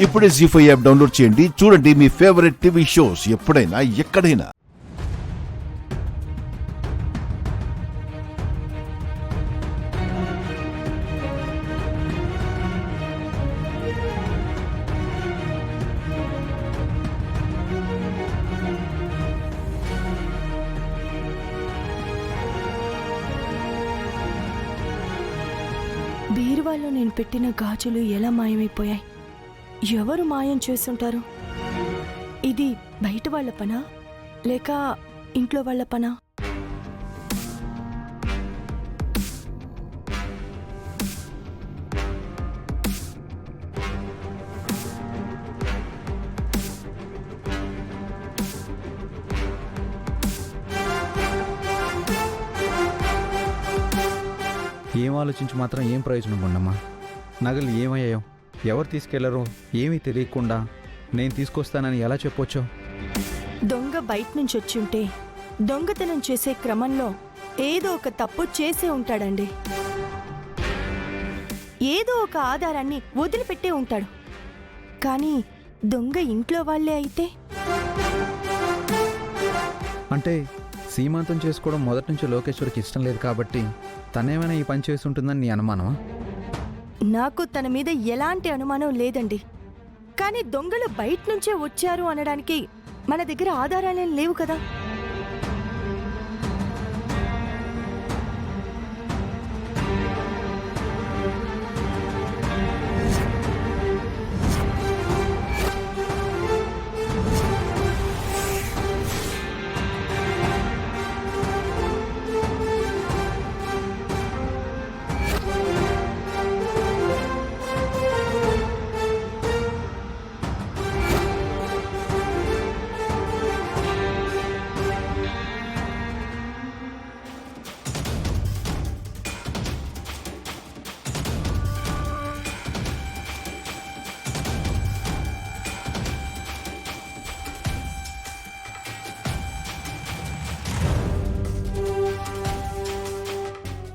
ఇప్పుడే జీ5 app download చేయండి. చూడండి మీ ఫేవరెట్ టీవీ షోస్ ఎప్పుడైనా ఎక్కడైనా. బీరువాలో నేను పెట్టిన గాజులు ఎలా మాయమైపోయాయి? ఎవరు మాయం చేస్తుంటారు? ఇది బయట వాళ్ళ పనా లేక ఇంట్లో వాళ్ళ పనా? ఏం ఆలోచించి మాత్రం ఏం ప్రయోజనం ఉండమ్మా? నగలు ఏమయ్యాయో, ఎవరు తీసుకెళ్లరో ఏమీ తెలియకుండా నేను తీసుకొస్తానని ఎలా చెప్పొచ్చో? దొంగ బయట నుంచి వచ్చి ఉంటే దొంగతనం చేసే క్రమంలో ఏదో ఒక తప్పు చేసే ఉంటాడండి. ఏదో ఒక ఆధారాన్ని వదిలిపెట్టే ఉంటాడు. కానీ దొంగ ఇంట్లో వాళ్ళే అయితే? అంటే సీమంతం చేసుకోవడం మొదటి నుంచి లోకేశ్వరికి ఇష్టం లేదు కాబట్టి తనేమైనా ఈ పని చేసి ఉంటుందని నీ అనుమానమా? నాకు తన మీద ఎలాంటి అనుమానం లేదండి. కానీ దొంగలు బయట నుంచే వచ్చారు అనడానికి మన దగ్గర ఆధారాలేం లేవు కదా.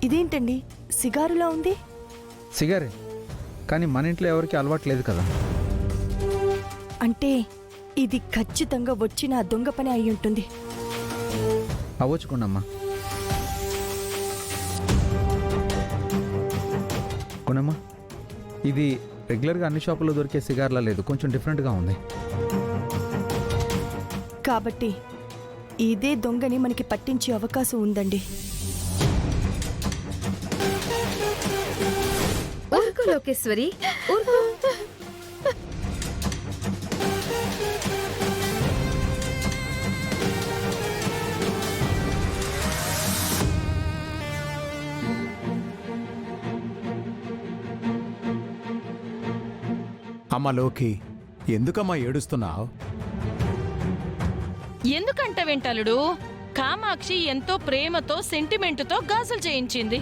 ఇదేంటండి సిగారులా ఉంది? సిగారే, కానీ మన ఇంట్లో ఎవరికి అలవాటు లేదు కదా. అంటే ఇది ఖచ్చితంగా వచ్చిన ఆ దొంగ పని అయి ఉంటుంది. అవ్వచ్చుకున్నమ్మా. కొనమ్మా, ఇది రెగ్యులర్గా అన్ని షాపుల్లో దొరికే సిగార్లా లేదు, కొంచెం డిఫరెంట్గా ఉంది. కాబట్టి ఇదే దొంగని మనకి పట్టించే అవకాశం ఉందండి. ఊరుకో లోకేశ్వరి, ఊరుకో. అమ్మ లోకి, ఎందుకమ్మా ఏడుస్తున్నావు? ఎందుకంట వెంటలుడు? కామాక్షి ఎంతో ప్రేమతో సెంటిమెంటుతో గాజులు చేయించింది.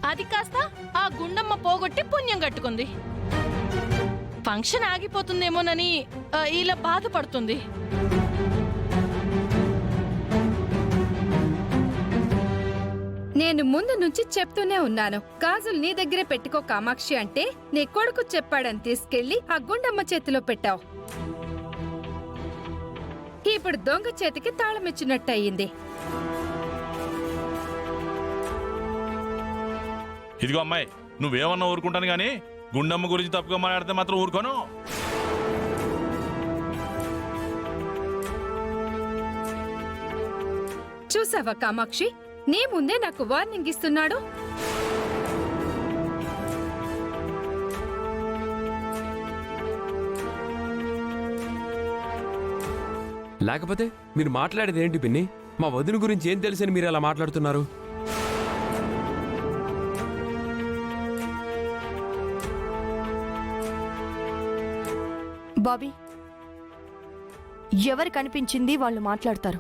అది కాస్త ఆ గుండమ్మ పోగొట్టి పుణ్యం కట్టుకుంది. ఫంక్షన్ ఆగిపోతుందేమోనని ఇలా బాధపడుతుంది. నేను ముందు నుంచి చెప్తూనే ఉన్నాను, గాజులు నీ దగ్గరే పెట్టుకో కామాక్షి అంటే నీ కొడుకు చెప్పాడని తీసుకెళ్లి ఆ గుండమ్మ చేతిలో పెట్టావు. ఇప్పుడు దొంగ చేతికి తాళమిచ్చినట్టు అయ్యింది. ఇదిగో అమ్మాయి, నువ్వేమన్నా ఊరుకుంటాను గానీ గుండమ్మ గురించి తప్పుగా మాట్లాడితే మాత్రం ఊరుకోను. చూసావా కామాక్షి, నీ ముందే నాకు వార్నింగ్ ఇస్తున్నాడు. లేకపోతే మీరు మాట్లాడేది ఏంటి పిన్ని? మా వదిన గురించి ఏం తెలుసని మీరు అలా మాట్లాడుతున్నారు? బాబీ, ఎవరు కనిపించింది వాళ్ళు మాట్లాడతారు.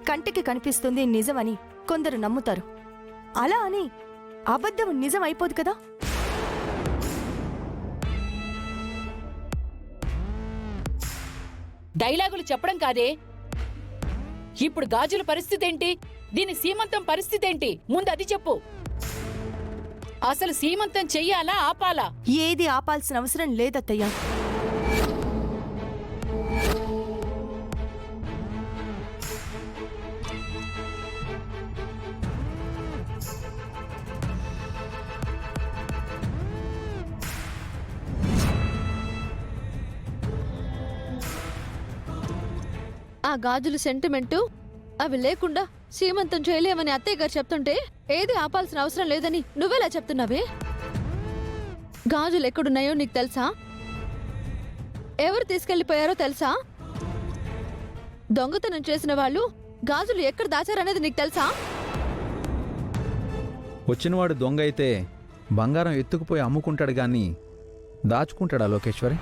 కంటికి కనిపిస్తుంది నిజమని కొందరు నమ్ముతారు. అలా అని అబద్ధం నిజం అయిపోదు కదా. డైలాగులు చెప్పడం కాదే, ఇప్పుడు గాజుల పరిస్థితి ఏంటి? దీని సీమంతం పరిస్థితి ఏంటి? ముందు అది చెప్పు. అసలు సీమంతం చెయ్యాలా ఆపాలా? ఏది ఆపాల్సిన అవసరం లేదత్తయ్యా. ఆ గాజులు సెంటిమెంటు అవి లేకుండా సీమంతం చేయలేమని అత్తయ్య గారు చెప్తుంటే ఏది ఆపాల్సిన అవసరం లేదని నువ్వెలా చెప్తున్నావే? గాజులు ఎక్కడున్నాయో నీకు తెలుసా? ఎవరు తీసుకెళ్లిపోయారో తెలుసా? దొంగతనం చేసిన వాళ్ళు గాజులు ఎక్కడ దాచారనేది నీకు తెలుసా? వచ్చినవాడు దొంగ అయితే బంగారం ఎత్తుకుపోయి అమ్ముకుంటాడు గాని దాచుకుంటాడా లోకేశ్వరి?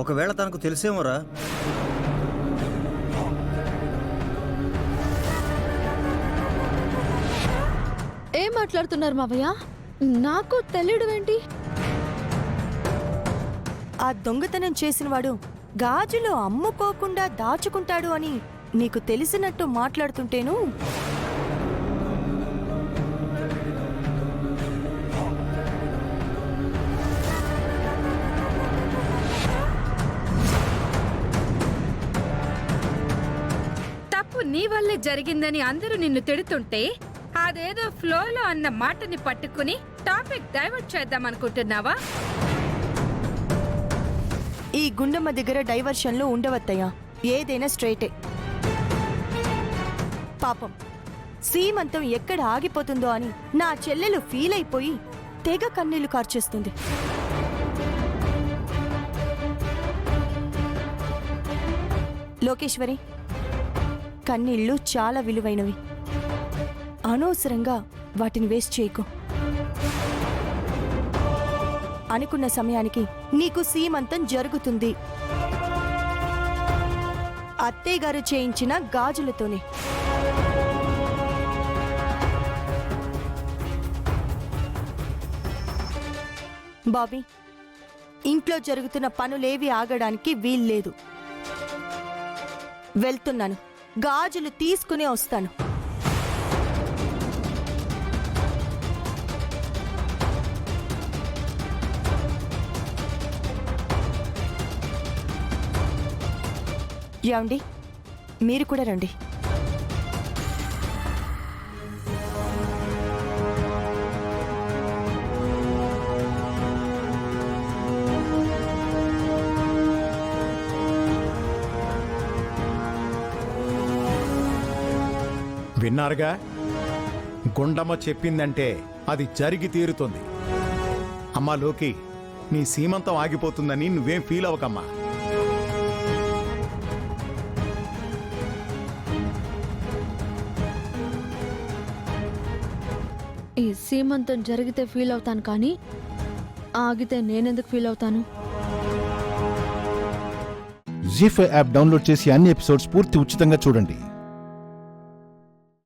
ఒకవేళ తనకు తెలిసేమోరా. ఏం మాట్లాడుతున్నారు మావయ్య? నాకు తెలియడం ఏంటి? ఆ దొంగతనం చేసినవాడు గాజులు అమ్ముకోకుండా దాచుకుంటాడు అని నీకు తెలిసినట్టు మాట్లాడుతుంటేను నీ వల్లే జరిగిందని అందరూ నిన్ను తిడుతుంటే అదేదో ఫ్లోలో అన్న మాటని పట్టుకుని టాపిక్ డైవర్ట్ చేద్దామనుకుంటున్నావా? ఈ గుండమ్మ దగ్గర డైవర్షన్లు ఉండవత్తయ్యా, ఏదైనా స్ట్రైటే. పాపం సీమంతం ఎక్కడ ఆగిపోతుందో అని నా చెల్లెలు ఫీల్ అయిపోయి తెగ కన్నీళ్లు కార్చేస్తుంది. లోకేశ్వరి, కన్నీళ్లు చాలా విలువైనవి. అనవసరంగా వాటిని వేస్ట్ చేయకు. అనుకున్న సమయానికి నీకు సీమంతం జరుగుతుంది. అత్తయ్య గారు చేయించిన గాజులతోనే. బాబీ, ఇంట్లో జరుగుతున్న పనులేవి ఆగడానికి వీల్లేదు. వెళ్తున్నాను, గాజులు తీసుకునే వస్తాను. ఏమండి, మీరు కూడా రండి. విన్నారుగా, గుండమ్మ చెప్పిందంటే అది జరిగి తీరుతుంది. అమ్మా లోకి, నీ సీమంతం ఆగిపోతుందని నువ్వేం ఫీల్ అవ్వకమ్మా. ఈ సీమంతం జరిగితే ఫీల్ అవుతాను కానీ ఆగితే నేనెందుకు ఫీల్ అవుతాను? జీ5 యాప్ డౌన్లోడ్ చేసి అన్ని ఎపిసోడ్స్ పూర్తి ఉచితంగా చూడండి.